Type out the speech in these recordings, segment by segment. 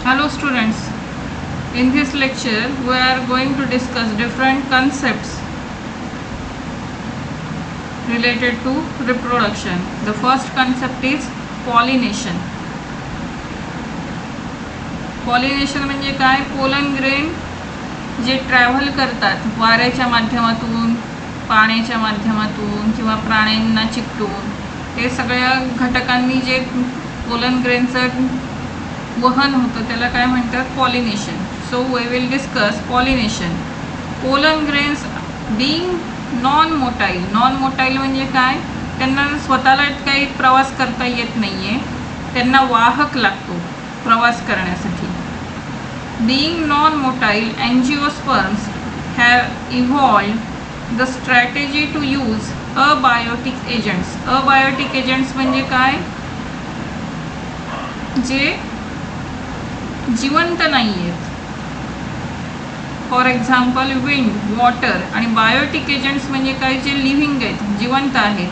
Hello students, in this lecture we are going to discuss different concepts related to reproduction. The first concept is pollination. Pollination म्हणजे काय? Pollen grain जे travel करतात वाऱ्याच्या माध्यमातून, पाण्याच्या माध्यमातून किंवा प्राण्यांना चिकटून, हे सगळ्या घटकांनी जे पोलन ग्रेनचं वहन होतं त्याला काय म्हणतात? Pollination. So we will discuss pollination. Pollen grains being non motile म्हणजे काय? त्यांना स्वतःला काही प्रवास करता येत नाही आहे, त्यांना वाहक लागतो प्रवास करण्यासाठी. Being non motile, angiosperms have evolved the strategy to use abiotic agents. Abiotic agents म्हणजे काय? जे जिवंत नाही आहेत. For example wind, water. आणि बायोटिक एजंट्स म्हणजे काय? जे लिव्हिंग आहेत, जिवंत आहेत.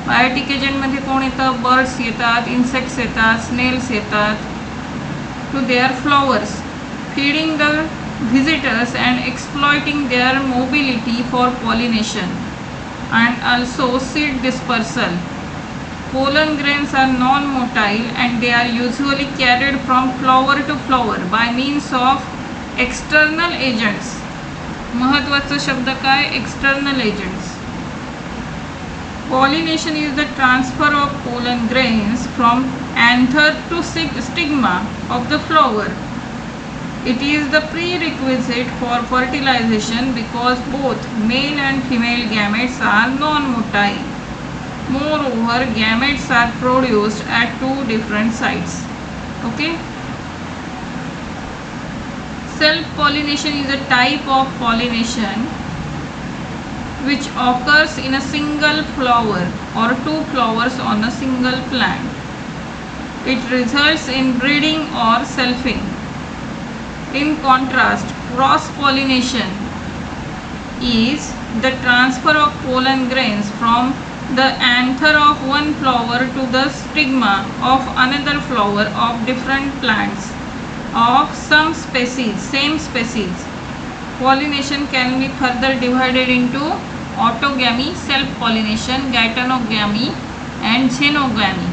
बायोटिक एजंटमध्ये कोण येतं? बर्ड्स येतात, इन्सेक्ट्स येतात, स्नेल्स येतात. To their flowers, feeding the visitors and exploiting their mobility for pollination and also seed dispersal. Pollen grains are non-motile and they are usually carried from flower to flower by means of external agents. महत्त्वाचा शब्द काय? external agents. Pollination is the transfer of pollen grains from anther to stigma of the flower. It is the prerequisite for fertilization because both male and female gametes are non-motile. Moreover, gametes are produced at two different sites. Okay. Self-pollination is a type of pollination which occurs in a single flower or two flowers on a single plant. It results in breeding or selfing. In contrast, cross-pollination is the transfer of pollen grains from the anther of one flower to the stigma of another flower of different plants of some same species. Pollination can be further divided into autogamy, self-pollination, geitonogamy and xenogamy.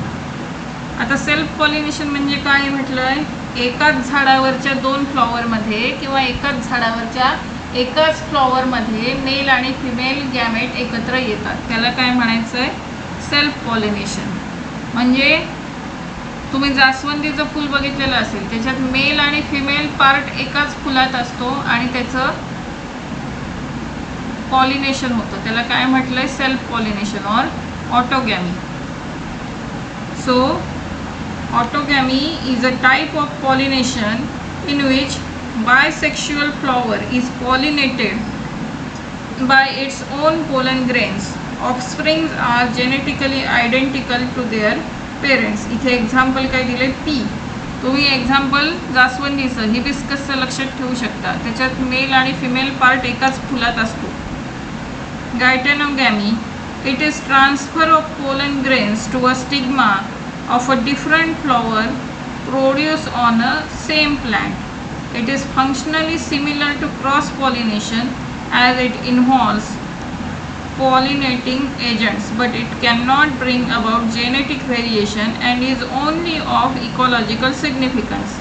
आता self pollination म्हणजे काय म्हटलंय? एकाच झाडावरच्या दोन फ्लॉवरमध्ये किंवा एकाच झाडावरच्या एकाच फ्लॉवरमध्ये mail आणि फिमेल गॅमेट एकत्र येतात, त्याला काय म्हणायचं आहे? Self pollination. म्हणजे तुम्ही जास्वंदीचं फूल बघितलेलं असेल, त्याच्यात मेल आणि फिमेल पार्ट एकाच फुलात असतो आणि त्याचं पॉलिनेशन होतं, त्याला काय म्हटलंय? सेल्फ पॉलिनेशन और autogamy. So autogamy is a type of pollination in which bisexual flower is pollinated by its own pollen grains. Offsprings are genetically identical to their parents. इथे एक्झाम्पल काय दिले? पी. तुम्ही example जास्वंदीचं, हिबिस्कसचं लक्षात ठेवू शकता, त्याच्यात mail आणि फिमेल पार्ट एकाच फुलात असतो. Geitonogamy, it is transfer of pollen grains to a stigma of a different flower produced on a same plant. It is functionally similar to cross-pollination as it involves pollinating agents, but it cannot bring about genetic variation and is only of ecological significance.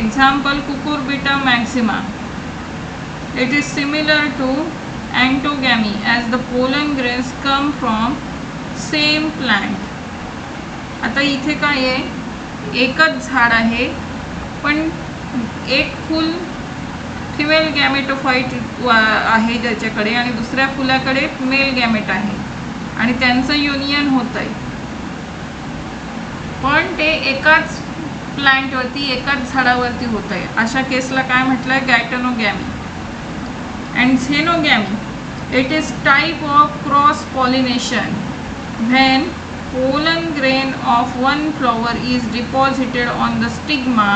Example, Cucurbita maxima. It is similar to antogamy as the pollen grains come from same plant. आता इथे काय आहे? एकच झाड आहे पण एक फूल female गॅमेटोफाइट आहे ज्याच्याकडे आणि दुसऱ्या फुलाकडे मेल गॅमेट आहे आणि त्यांचं युनियन होत आहे, पण ते एकाच प्लांटवरती, एकाच झाडावरती होत आहे. अशा केसला काय म्हटलंय? Geitonogamy. And xenogamy, it is type of cross pollination when pollen grain of one flower is deposited on the stigma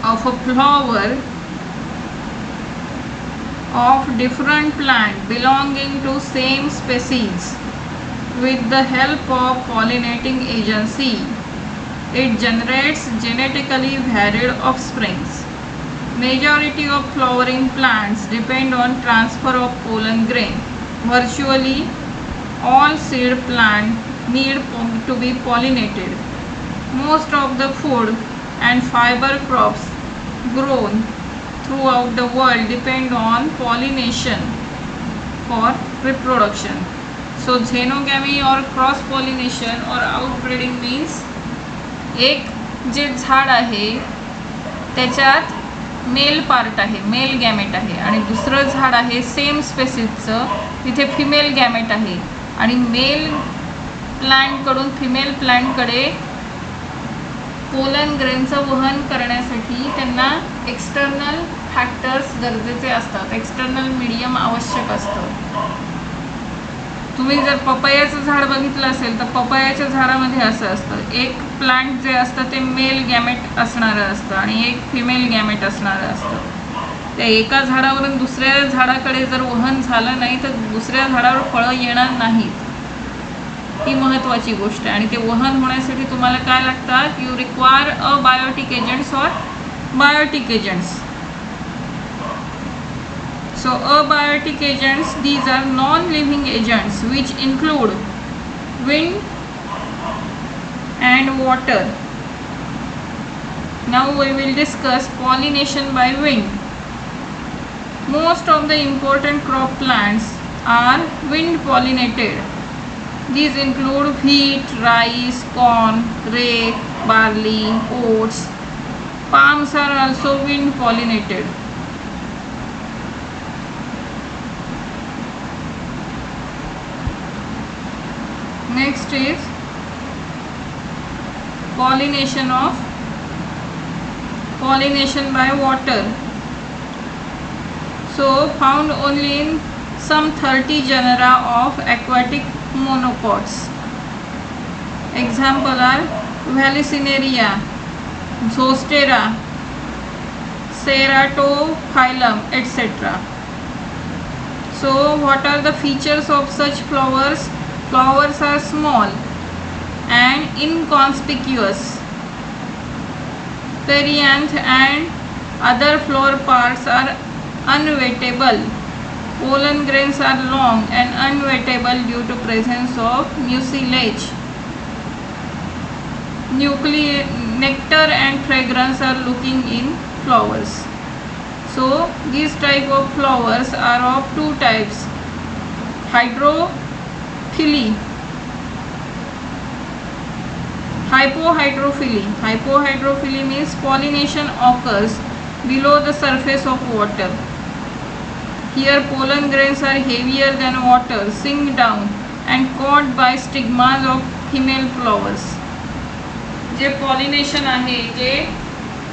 of a flower of different plant belonging to same species with the help of pollinating agency. It generates genetically varied offsprings. Majority of flowering plants depend on transfer of pollen grain. Virtually all seed plants need to be pollinated. Most of the food and fiber crops grown throughout the world depend on pollination for reproduction. So xenogamy or cross pollination or outbreeding means एक जे झाड आहे त्याच्यात male part आहे, mail gamete आहे, आणि दुसरं झाड आहे सेम स्पेसिसचं, तिथे फिमेल गॅमेट आहे, आणि मेल प्लांटकडून फिमेल प्लांटकडे पोलन ग्रेनचं वहन करण्यासाठी त्यांना एक्सटर्नल फॅक्टर्स गरजेचे असतात, एक्सटर्नल मीडियम आवश्यक असतं. तुम्ही जर पपयाचं झाड बघितलं असेल तर पपयाच्या झाडामध्ये असं असतं, एक प्लांट जे असतं ते मेल गॅमेट असणारं असतं आणि एक फिमेल गॅमेट असणारं असतं. त्या एका झाडावरून दुसऱ्या झाडाकडे जर वहन झालं नाही तर दुसऱ्या झाडावर फळं येणार नाहीत. ही महत्त्वाची गोष्ट आहे. आणि ते वहन होण्यासाठी तुम्हाला काय लागतात? यू रिक्वायर अबायोटिक एजंट्स और biotic agents. So abiotic agents, these are non-living agents which include wind and water. Now we will discuss pollination by wind. Most of the important crop plants are wind pollinated. These include wheat, rice, corn, rape, barley, oats. Palms are also wind pollinated. Next is pollination by water. So found only in some 30 genera of aquatic monocots. Example are Vallisneria, Zostera, Ceratophyllum, etc. So what are the features of such flowers? Flowers are small and inconspicuous. Perianth and other flower parts are unwettable. Pollen grains are long and unwettable due to presence of mucilage. Nectar and fragrance are looking in flowers. So these type of flowers are of two types. Hypohydrophily. Hypohydrophily means pollination occurs below the surface of water. Here pollen grains are heavier than water, sink down and caught by stigmas of female flowers. जे pollination आहे जे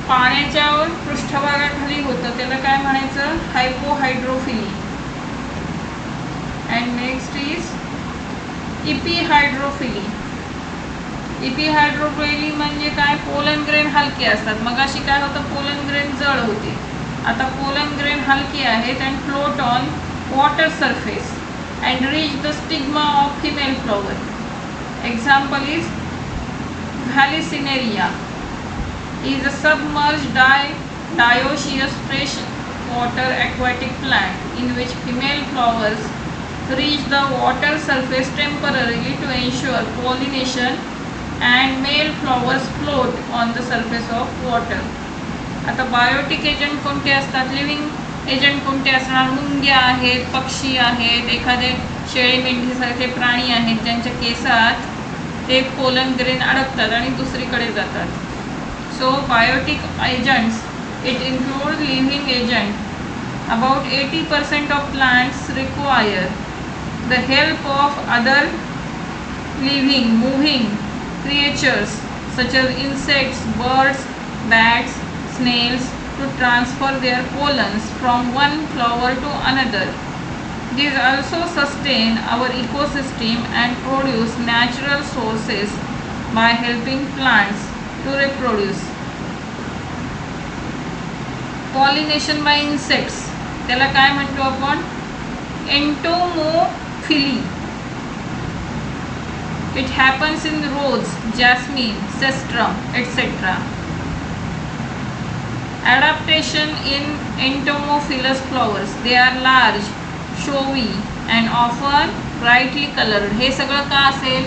पाण्याच्या पृष्ठभागाखाली होतं त्याला काय म्हणायचं? Hypohydrophily. And next is epihydrophily. Epihydrophily म्हणजे काय? पोलन ग्रेन हलके असतात. मगाशी काय होतं? पोलन ग्रेन जड होते. आता पोलन ग्रेन हलके आहेत and float on water surface and reach the stigma of female flower. Example is Vallisneria is a submerged dioecious fresh water aquatic plant in which female flowers reach the water surface temporarily to ensure pollination and male flowers float on the surface of water. आता biotic agent कोणते असतात? Living agent कोणते असणार? मुंग्या आहेत, पक्षी आहेत, एखादे शेळी मेंढीसारखे प्राणी आहेत ज्यांच्या केसात ते पोलन ग्रेन अडकतात आणि दुसरीकडे जातात. So biotic agents it include living agent. About 80% of plants require the help of other living moving creatures such as insects, birds, bats, snails to transfer their pollens from one flower to another. These also sustain our ecosystem and produce natural sources by helping plants to reproduce. Pollination by insects त्याला काय म्हणतो आपण? Entomophily. It happens in rose, jasmine, cestrum, etc. Adaptation in entomophilous flowers. They are large, showy and often brightly colored. हे सगळं का असेल?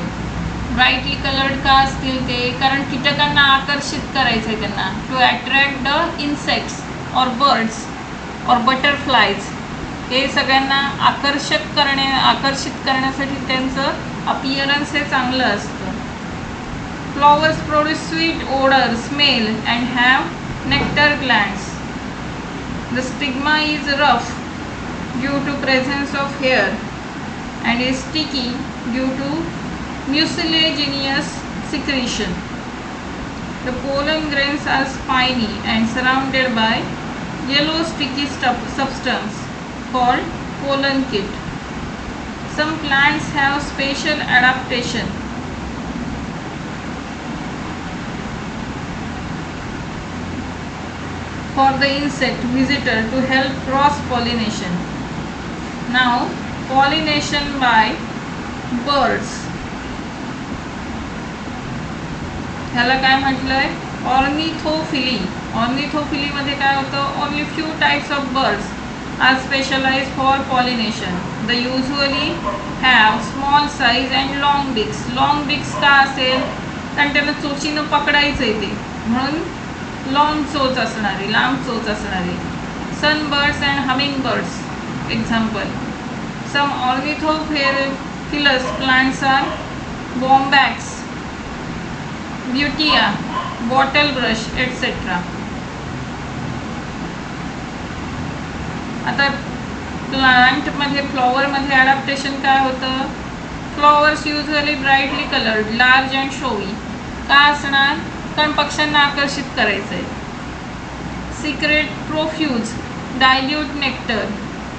Brightly coloured का असतील ते? कारण कीटकांना आकर्षित करायचं आहे त्यांना. टू अट्रॅक्ट द इन्सेक्ट्स और बर्ड्स और बटरफ्लाईज. हे सगळ्यांना आकर्षित करण्यासाठी त्यांचं अपियरन्स हे चांगलं असतं. Flowers produce sweet odour, smell and have nectar glands. The stigma is rough due to presence of hair and is sticky due to mucilaginous secretion. The pollen grains are spiny and surrounded by yellow sticky substance called pollen kit. Some plants have special adaptation for the insect visitor to help cross pollination. Now, pollination by birds. ह्याला काय म्हटलंय? Ornithophily. ऑर्निथोफिलीमध्ये काय होतं? Only few types of birds are specialise for pollination. They usually have small size and long beaks. Long beaks का असेल? कारण त्यांना चोचीनं पकडायचं आहे ते, म्हणून लॉंग चोच असणारी, लांब चोच असणारी. Sunbirds and humming birds example. Some ornithophilous plants are Bombax, Butea, bottle brush etcetera. आता प्लांटमध्ये, फ्लॉवरमध्ये ॲडॅप्टेशन काय होतं? Flowers usually brightly coloured, large and showy. का असणार? कारण पक्ष्यांना आकर्षित करायचं आहे. सिक्रेट प्रोफ्यूज डायल्यूट नेक्टर,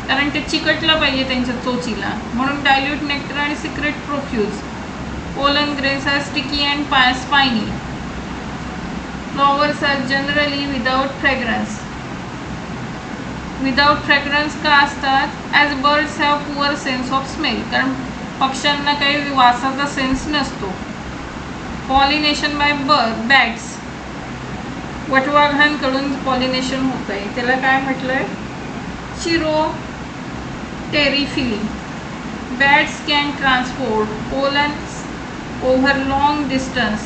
कारण ते चिकटलं पाहिजे त्यांच्या चोचीला, म्हणून डायल्यूट नेक्टर आणि secrete profuse. Pollen grains are sticky and spiny. Flowers are generally without fragrance. Without fragrance का असतात? As birds have poor sense of smell, कारण पक्ष्यांना काही वासाचा सेन्स नसतो. Pollination by bats. वटवाघळांकडून पॉलिनेशन होत आहे, त्याला काय म्हटलंय? Chiropterophily. Bats can transport pollen over long distance,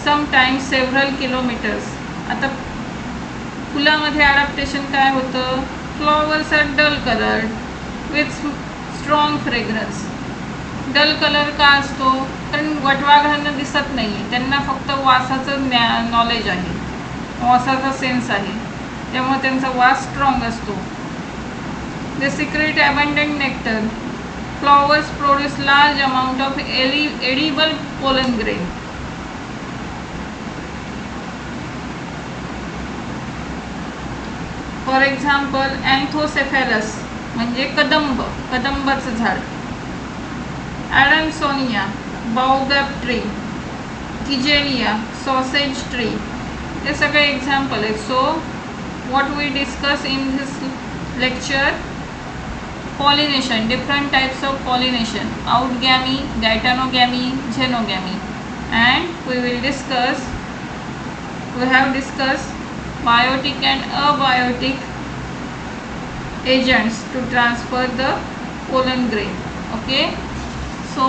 sometimes several kilometres. आता फुलामध्ये ॲडॅप्टेशन काय होतं? Flowers are dull coloured with strong fragrance. Dull colour का असतो? कारण वटवाघळांना दिसत नाही, त्यांना फक्त वासाचं नॉलेज आहे, वासाचा सेन्स आहे, त्यामुळे त्यांचा वास स्ट्रॉंग असतो. They secrete abundant nectar. Flowers produce large amount of edible pollen grain. For example Anthocephalus म्हणजे कदंबाचं झाड. Adansonia baobab tree, Kigelia sausage tree. हे सगळे एक्झाम्पल आहेत. So what we discuss in this lecture? pollination, different types of pollination, outgamy, geitonogamy, xenogamy, and we have discussed biotic and abiotic agents to transfer the pollen grain. Okay, so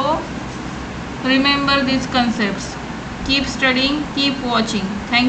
remember these concepts. Keep studying, keep watching. Thank you.